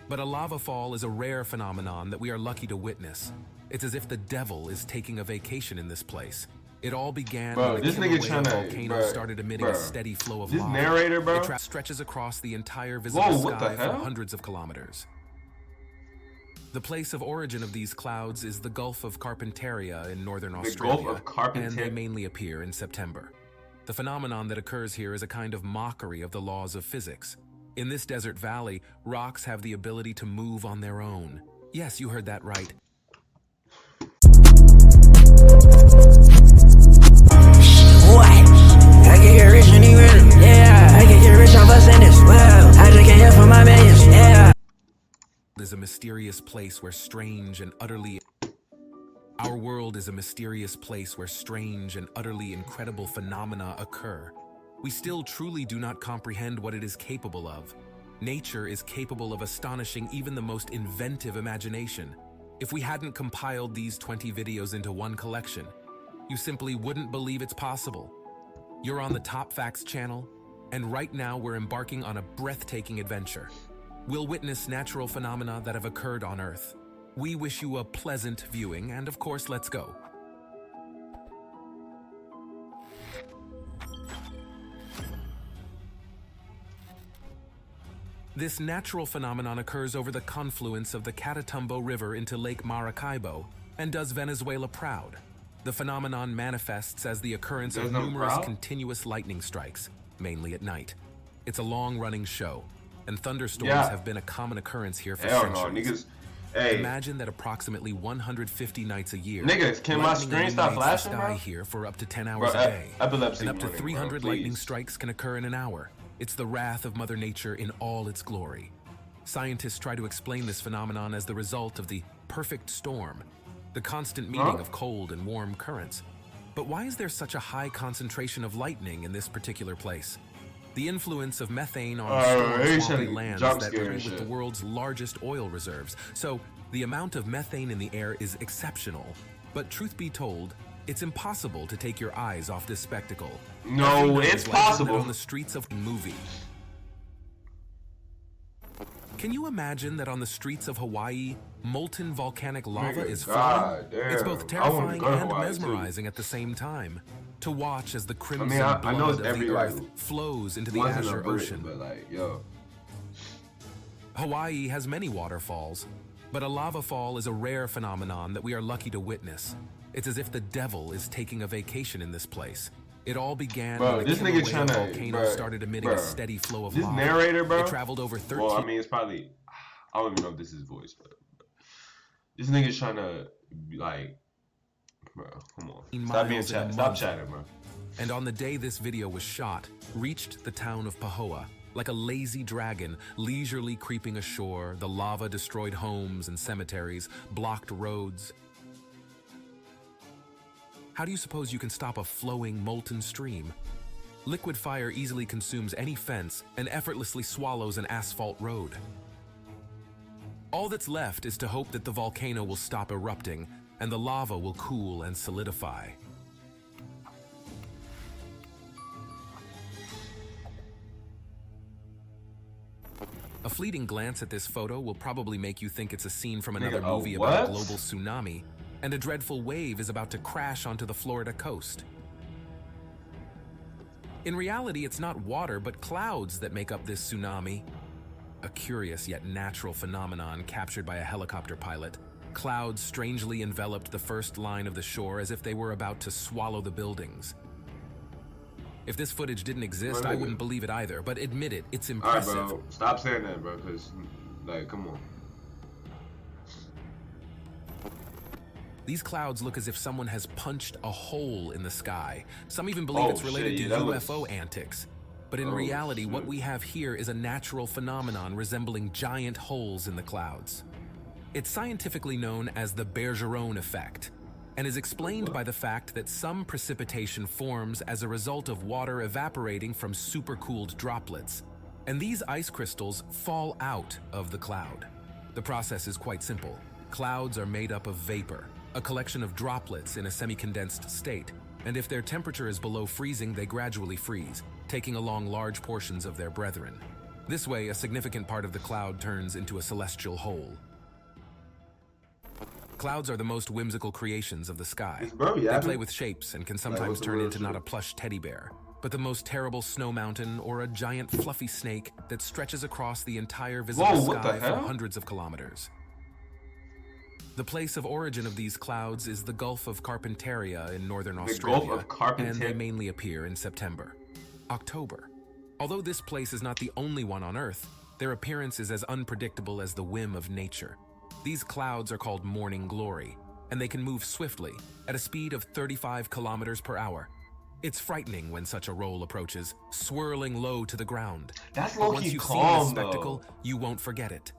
But a lava fall is a rare phenomenon that we are lucky to witness. It's as if the devil is taking a vacation in this place. It all began when the killer whale volcano started emitting a steady flow of lava. Narrator, bro. It stretches across the entire visible sky for hundreds of kilometers. The place of origin of these clouds is the Gulf of Carpentaria in northern Australia, and they mainly appear in September. The phenomenon that occurs here is a kind of mockery of the laws of physics. In this desert valley, rocks have the ability to move on their own. Yes, you heard that right. What? I can get rich anywhere. Yeah, I can get rich off us in this. Well, I just can't hear from my millions. Yeah. Is a mysterious place where strange and utterly... Our world is a mysterious place where strange and utterly incredible phenomena occur. We still truly do not comprehend what it is capable of. Nature is capable of astonishing even the most inventive imagination. If we hadn't compiled these 20 videos into one collection, you simply wouldn't believe it's possible. You're on the Top Facts channel, and right now we're embarking on a breathtaking adventure. We'll witness natural phenomena that have occurred on Earth. We wish you a pleasant viewing, and of course, let's go. This natural phenomenon occurs over the confluence of the Catatumbo River into Lake Maracaibo and does Venezuela proud. The phenomenon manifests as the occurrence of numerous continuous lightning strikes, mainly at night. It's a long-running show, and thunderstorms have been a common occurrence here for centuries. Imagine that approximately 150 nights a year, can my screen stop flashing, bro? Here for up to 10 hours a day, and up to 300 lightning strikes can occur in an hour. It's the wrath of Mother Nature in all its glory. Scientists try to explain this phenomenon as the result of the perfect storm, the constant meeting of cold and warm currents. But why is there such a high concentration of lightning in this particular place? The influence of methane on storm-swampy lands that agree with the world's largest oil reserves. So the amount of methane in the air is exceptional. But truth be told, it's impossible to take your eyes off this spectacle. No, it's possible. On the streets of movie. Can you imagine that on the streets of Hawaii, molten volcanic lava is falling? It's both terrifying and mesmerizing at the same time. To watch as the crimson blood of the earth flows into the azure ocean. Hawaii has many waterfalls, but a lava fall is a rare phenomenon that we are lucky to witness. It's as if the devil is taking a vacation in this place. It all began when the volcano started emitting a steady flow of lava. Narrator, bro. It traveled over 13... Well, I mean, it's probably... I don't even know if this is voice, but... This nigga's trying to, like... Bro, come on. Stop being Stop chatting, bro. And on the day this video was shot, reached the town of Pahoa. Like a lazy dragon, leisurely creeping ashore, the lava destroyed homes and cemeteries, blocked roads. How do you suppose you can stop a flowing, molten stream? Liquid fire easily consumes any fence and effortlessly swallows an asphalt road. All that's left is to hope that the volcano will stop erupting and the lava will cool and solidify. A fleeting glance at this photo will probably make you think it's a scene from another movie about a global tsunami, and a dreadful wave is about to crash onto the Florida coast. In reality, it's not water, but clouds that make up this tsunami. A curious yet natural phenomenon captured by a helicopter pilot. Clouds strangely enveloped the first line of the shore as if they were about to swallow the buildings. If this footage didn't exist, I wouldn't believe it either, but admit it, it's impressive. Alright, bro. Stop saying that, bro, because, like, come on. These clouds look as if someone has punched a hole in the sky. Some even believe it's related to UFO antics. But in reality, what we have here is a natural phenomenon resembling giant holes in the clouds. It's scientifically known as the Bergeron effect, and is explained by the fact that some precipitation forms as a result of water evaporating from supercooled droplets, and these ice crystals fall out of the cloud. The process is quite simple. Clouds are made up of vapor, a collection of droplets in a semi-condensed state, and if their temperature is below freezing, they gradually freeze, taking along large portions of their brethren. This way, a significant part of the cloud turns into a celestial hole. Clouds are the most whimsical creations of the sky. They play with shapes and can sometimes turn into not a plush teddy bear, but the most terrible snow mountain or a giant fluffy snake that stretches across the entire visible sky for hundreds of kilometers. The place of origin of these clouds is the Gulf of Carpentaria in northern Australia, and they mainly appear in September. October. Although this place is not the only one on Earth, their appearance is as unpredictable as the whim of nature. These clouds are called morning glory, and they can move swiftly at a speed of 35 kilometers per hour. It's frightening when such a roll approaches, swirling low to the ground. That's low-key once you've seen this spectacle, you won't forget it.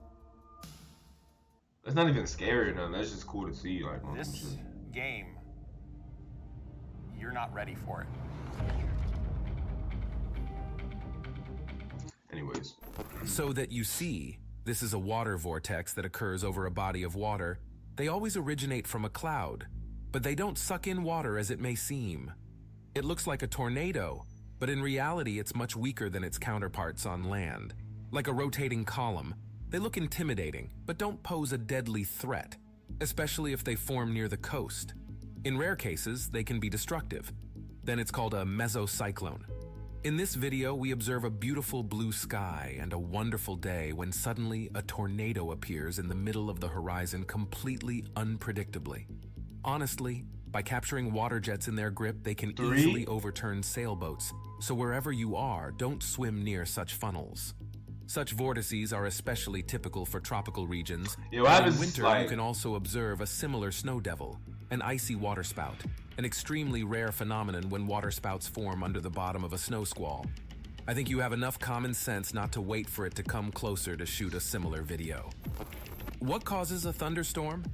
It's not even scary or nothing. That's just cool to see. Like this game, you're not ready for it. Anyways. So that you see, this is a water vortex that occurs over a body of water. They always originate from a cloud, but they don't suck in water as it may seem. It looks like a tornado, but in reality it's much weaker than its counterparts on land. Like a rotating column, they look intimidating, but don't pose a deadly threat, especially if they form near the coast. In rare cases, they can be destructive. Then it's called a mesocyclone. In this video, we observe a beautiful blue sky and a wonderful day when suddenly a tornado appears in the middle of the horizon completely unpredictably. Honestly, by capturing water jets in their grip, they can easily overturn sailboats, so wherever you are, don't swim near such funnels. Such vortices are especially typical for tropical regions. In winter, you can also observe a similar snow devil, an icy waterspout, an extremely rare phenomenon when waterspouts form under the bottom of a snow squall. I think you have enough common sense not to wait for it to come closer to shoot a similar video. What causes a thunderstorm?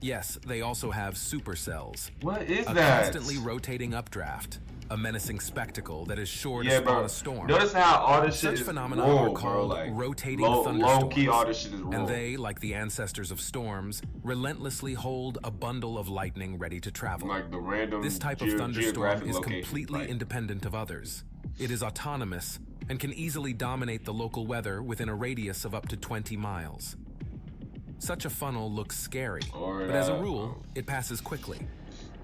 Yes, they also have supercells. What is that? A constantly rotating updraft. A menacing spectacle that is sure to spawn a storm. Notice how all this shit Such is phenomena rolled, are called rotating thunderstorms. Low-key, all this shit is rolled. And they, like the ancestors of storms, relentlessly hold a bundle of lightning ready to travel. Like the random this type of thunderstorm is completely independent of others. It is autonomous and can easily dominate the local weather within a radius of up to 20 miles. Such a funnel looks scary, but as a rule, it passes quickly.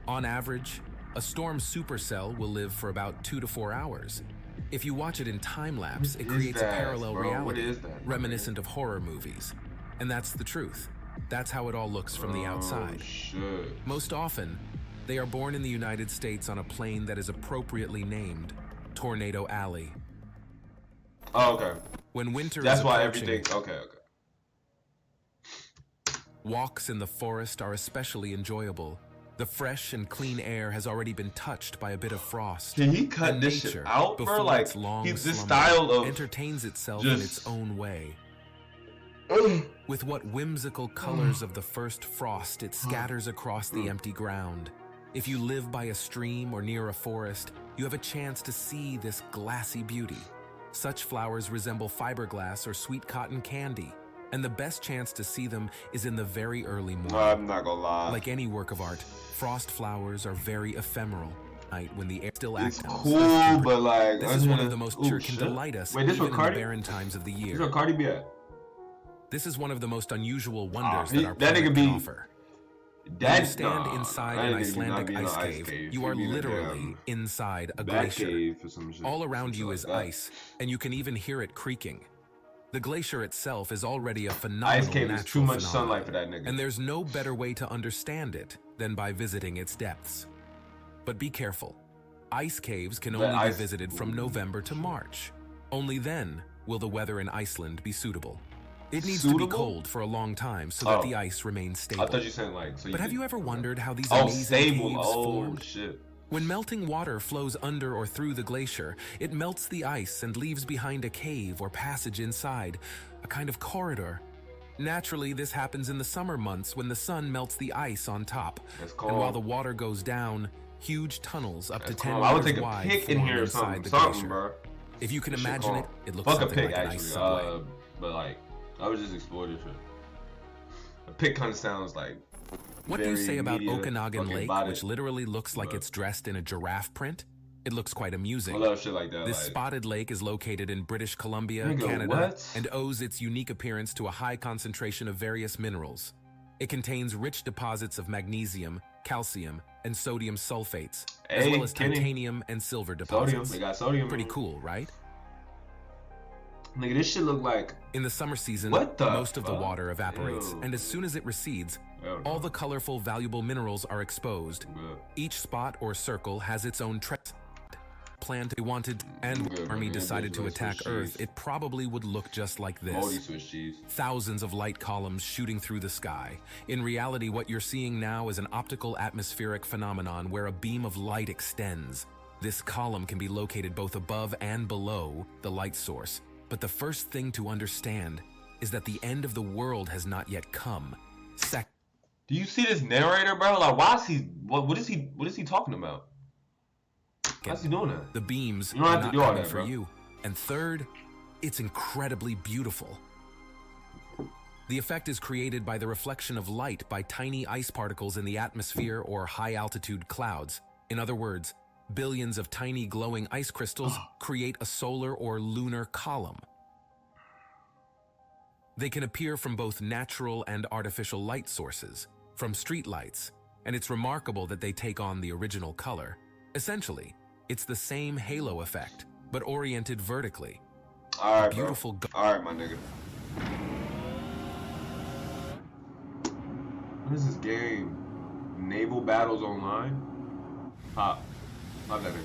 On average, a storm supercell will live for about 2 to 4 hours. If you watch it in time-lapse, it creates a parallel reality, reminiscent of horror movies. And that's the truth. That's how it all looks from the outside. Most often, they are born in the United States on a plane that is appropriately named Tornado Alley. Oh, okay. When winter that's is why approaching, everything. Okay. Walks in the forest are especially enjoyable. The fresh and clean air has already been touched by a bit of frost. Can he cut this shit out, bro? Like, he's this style of entertains itself in its own way. With what whimsical colors of the first frost it scatters across the empty ground. If you live by a stream or near a forest, you have a chance to see this glassy beauty. Such flowers resemble fiberglass or sweet cotton candy, and the best chance to see them is in the very early morning. I'm not gonna lie. Like any work of art, frost flowers are very ephemeral. Night when the air still acts. It's cool, but like this is one of the most can delight us even in the barren times of the year. This is where Cardi be at. This is one of the most unusual wonders that our planet can offer. When you stand inside an Icelandic ice cave, you are literally inside a glacier. All around you is ice, and you can even hear it creaking. The glacier itself is already a phenomenal ice cave natural is too much phenomenon, sunlight for that nigga. And there's no better way to understand it than by visiting its depths. But be careful. Ice caves can only be visited from November to March. Only then will the weather in Iceland be suitable. It needs to be cold for a long time so that the ice remains stable. I thought you said like. So but have you ever wondered how these amazing caves formed? Shit. When melting water flows under or through the glacier, it melts the ice and leaves behind a cave or passage inside, a kind of corridor. Naturally, this happens in the summer months when the sun melts the ice on top. And while the water goes down, huge tunnels up to 10 meters wide form inside the glacier. Bro. If you can imagine it, it looks something like an ice subway. But like, I was just exploring this shit. A pig kind of sounds like. What do you say about Okanagan Lake, which literally looks like it's dressed in a giraffe print? It looks quite I amusing. love shit like that. This like, spotted lake is located in British Columbia, Nigga, Canada, what? and owes its unique appearance to a high concentration of various minerals. It contains rich deposits of magnesium, calcium, and sodium sulfates, as Hey, well as Kenny. titanium and silver Sodium. deposits. They got sodium. Pretty cool, right? Nigga, this shit look like. In the summer season, What the most of the fuck? water evaporates, Ew. and as soon as it recedes, Hell no. all the colorful, valuable minerals are exposed. Good. Each spot or circle has its own plan to be wanted, and Good, army man. decided to Swiss attack cheese. Earth, it probably would look just like Moldy this. Swiss cheese. Thousands of light columns shooting through the sky. In reality, what you're seeing now is an optical atmospheric phenomenon where a beam of light extends. This column can be located both above and below the light source. But the first thing to understand is that the end of the world has not yet come. Do you see this narrator, bro? Like, why is he? What is he talking about? Why's he doing that? The beams You don't are have to not do all coming that, for bro. you. And third, it's incredibly beautiful. The effect is created by the reflection of light by tiny ice particles in the atmosphere or high-altitude clouds. In other words, billions of tiny glowing ice crystals create a solar or lunar column. They can appear from both natural and artificial light sources, from street lights, and it's remarkable that they take on the original color. Essentially, it's the same halo effect, but oriented vertically. All right, Beautiful bro. All right, my nigga. What is this game? Naval Battles Online? Pop. Pop that in.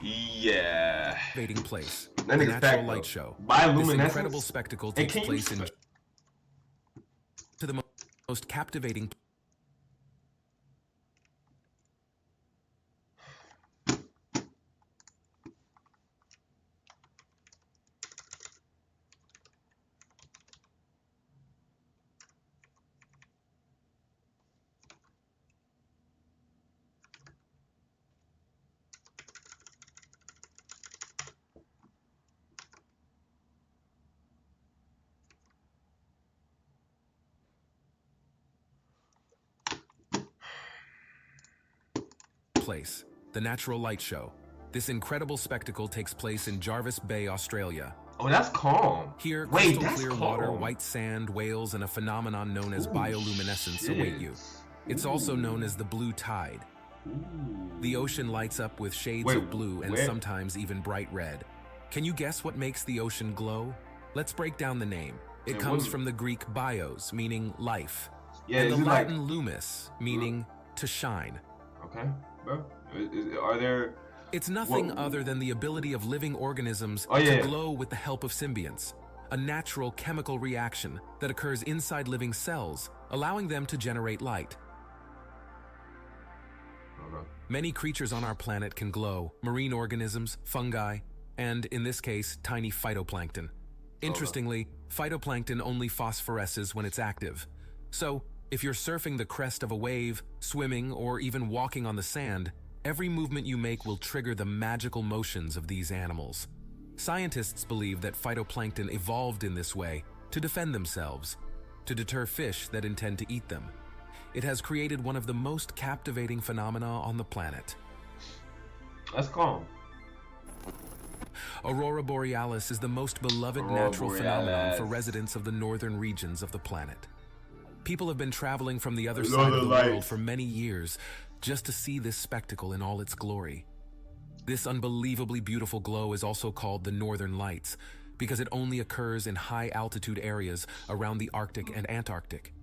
Yeah. Activating place. That The nigga's natural back, light though. show. This Bioluminescence? incredible spectacle Hey, takes can you place in spec- to the most captivating place. The natural light show. This incredible spectacle takes place in Jarvis Bay, Australia. Oh, that's calm. Here, Wait, crystal that's clear calm. water, white sand, whales, and a phenomenon known as Ooh, bioluminescence shit. await you. It's also known as the blue tide. Ooh. The ocean lights up with shades Wait, of blue and where? sometimes even bright red. Can you guess what makes the ocean glow? Let's break down the name. It Hey, comes what- from the Greek bios, meaning life, Yeah, and the is it like- Latin lumis, meaning to shine. Okay, bro. Are there? It's nothing What- other than the ability of living organisms Oh, yeah. to glow with the help of symbionts, a natural chemical reaction that occurs inside living cells, allowing them to generate light. Okay. Many creatures on our planet can glow: marine organisms, fungi, and, in this case, tiny phytoplankton. Interestingly, phytoplankton only phosphoresces when it's active. So, if you're surfing the crest of a wave, swimming, or even walking on the sand, every movement you make will trigger the magical motions of these animals. Scientists believe that phytoplankton evolved in this way to defend themselves, to deter fish that intend to eat them. It has created one of the most captivating phenomena on the planet. That's calm. Aurora Borealis is the most beloved Aurora natural phenomenon Borealis. for residents of the northern regions of the planet. People have been traveling from the other I side love of the the world lights. for many years just to see this spectacle in all its glory. This unbelievably beautiful glow is also called the Northern Lights because it only occurs in high-altitude areas around the Arctic and Antarctic.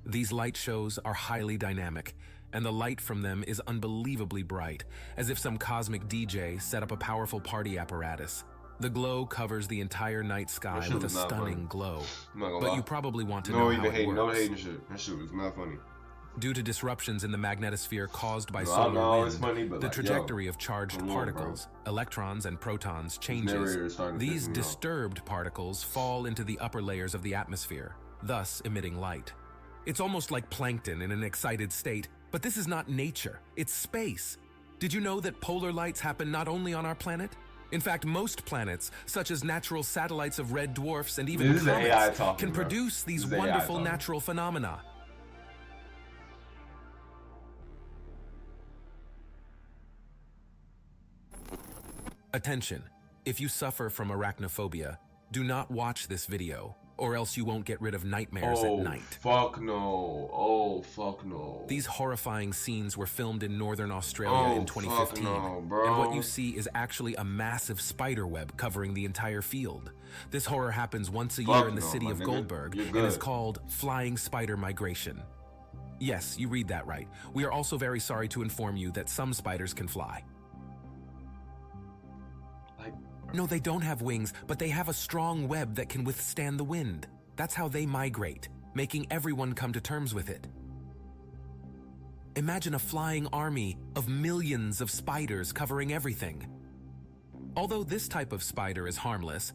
These light shows are highly dynamic, and the light from them is unbelievably bright, as if some cosmic DJ set up a powerful party apparatus. The glow covers the entire night sky That shit with a was not stunning funny. glow. I'm not gonna But lie. you probably want to No know even how it hating, no works. hating shit. That shit was not funny. Due to disruptions in the magnetosphere caused by No, I solar know wind, it's funny, but the like, yo, trajectory of charged come on, particles, electrons and protons changes. narrator is starting to piss These me off. disturbed particles fall into the upper layers of the atmosphere, thus emitting light. It's almost like plankton in an excited state, but this is not nature, it's space. Did you know that polar lights happen not only on our planet? In fact, most planets, such as natural satellites of red dwarfs and even comets, can produce these wonderful natural phenomena. Attention, if you suffer from arachnophobia, do not watch this video, or else you won't get rid of nightmares at night. Fuck no. Oh, fuck no. These horrifying scenes were filmed in northern Australia in 2015. No, bro. And what you see is actually a massive spider web covering the entire field. This horror happens once a year in the city of Goldberg and is called flying spider migration. Yes, you read that right. We are also very sorry to inform you that some spiders can fly. No, they don't have wings, but they have a strong web that can withstand the wind. That's how they migrate, making everyone come to terms with it. Imagine a flying army of millions of spiders covering everything. Although this type of spider is harmless,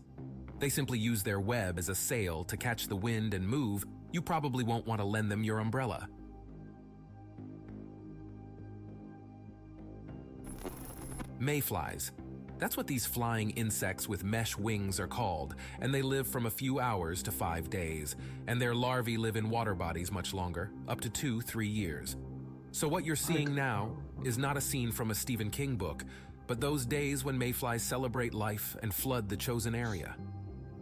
they simply use their web as a sail to catch the wind and move. You probably won't want to lend them your umbrella. Mayflies. That's what these flying insects with mesh wings are called, and they live from a few hours to 5 days, and their larvae live in water bodies much longer, up to 2-3 years. So what you're seeing now is not a scene from a Stephen King book, but those days when mayflies celebrate life and flood the chosen area.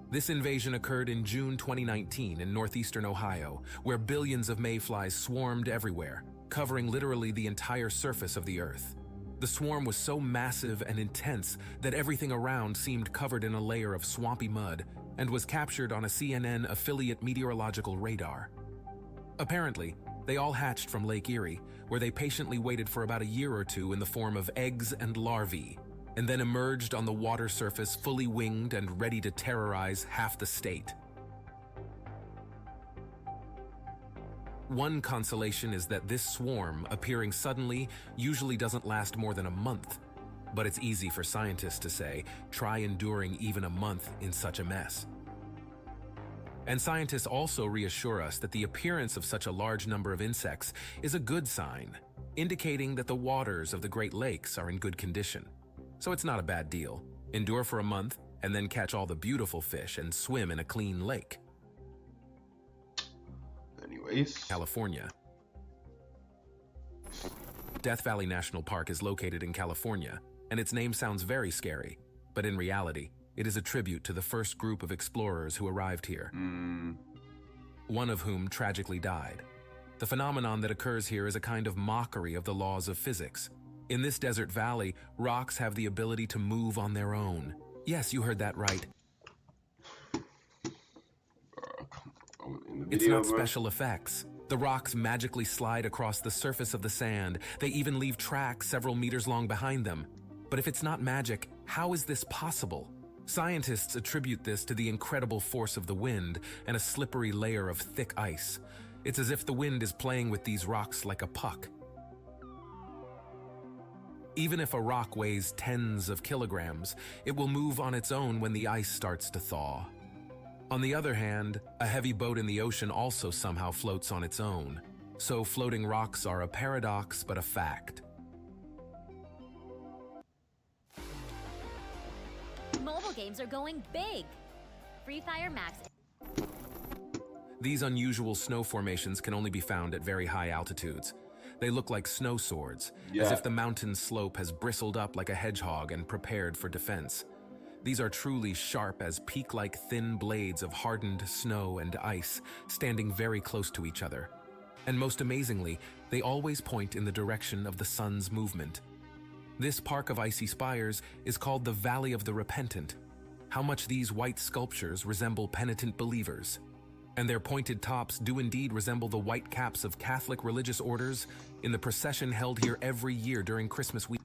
This invasion occurred in June 2019 in northeastern Ohio, where billions of mayflies swarmed everywhere, covering literally the entire surface of the earth. The swarm was so massive and intense that everything around seemed covered in a layer of swampy mud and was captured on a CNN affiliate meteorological radar. Apparently, they all hatched from Lake Erie, where they patiently waited for about a year or two in the form of eggs and larvae, and then emerged on the water surface fully winged and ready to terrorize half the state. One consolation is that this swarm, appearing suddenly, usually doesn't last more than a month. But it's easy for scientists to say, try enduring even a month in such a mess. And scientists also reassure us that the appearance of such a large number of insects is a good sign, indicating that the waters of the Great Lakes are in good condition. So it's not a bad deal. Endure for a month, and then catch all the beautiful fish and swim in a clean lake. California. Death Valley National Park is located in California, and its name sounds very scary, but in reality, it is a tribute to the first group of explorers who arrived here, one of whom tragically died. The phenomenon that occurs here is a kind of mockery of the laws of physics. In this desert valley, rocks have the ability to move on their own. Yes, you heard that right. It's not special effects. The rocks magically slide across the surface of the sand. They even leave tracks several meters long behind them. But if it's not magic, how is this possible? Scientists attribute this to the incredible force of the wind and a slippery layer of thick ice. It's as if the wind is playing with these rocks like a puck. Even if a rock weighs tens of kilograms, it will move on its own when the ice starts to thaw. On the other hand, a heavy boat in the ocean also somehow floats on its own. So floating rocks are a paradox but a fact. Mobile games are going big. Free Fire Max. These unusual snow formations can only be found at very high altitudes. They look like snow swords, as if the mountain slope has bristled up like a hedgehog and prepared for defense. These are truly sharp as peak-like thin blades of hardened snow and ice, standing very close to each other. And most amazingly, they always point in the direction of the sun's movement. This park of icy spires is called the Valley of the Repentant. How much these white sculptures resemble penitent believers. And their pointed tops do indeed resemble the white caps of Catholic religious orders in the procession held here every year during Christmas week.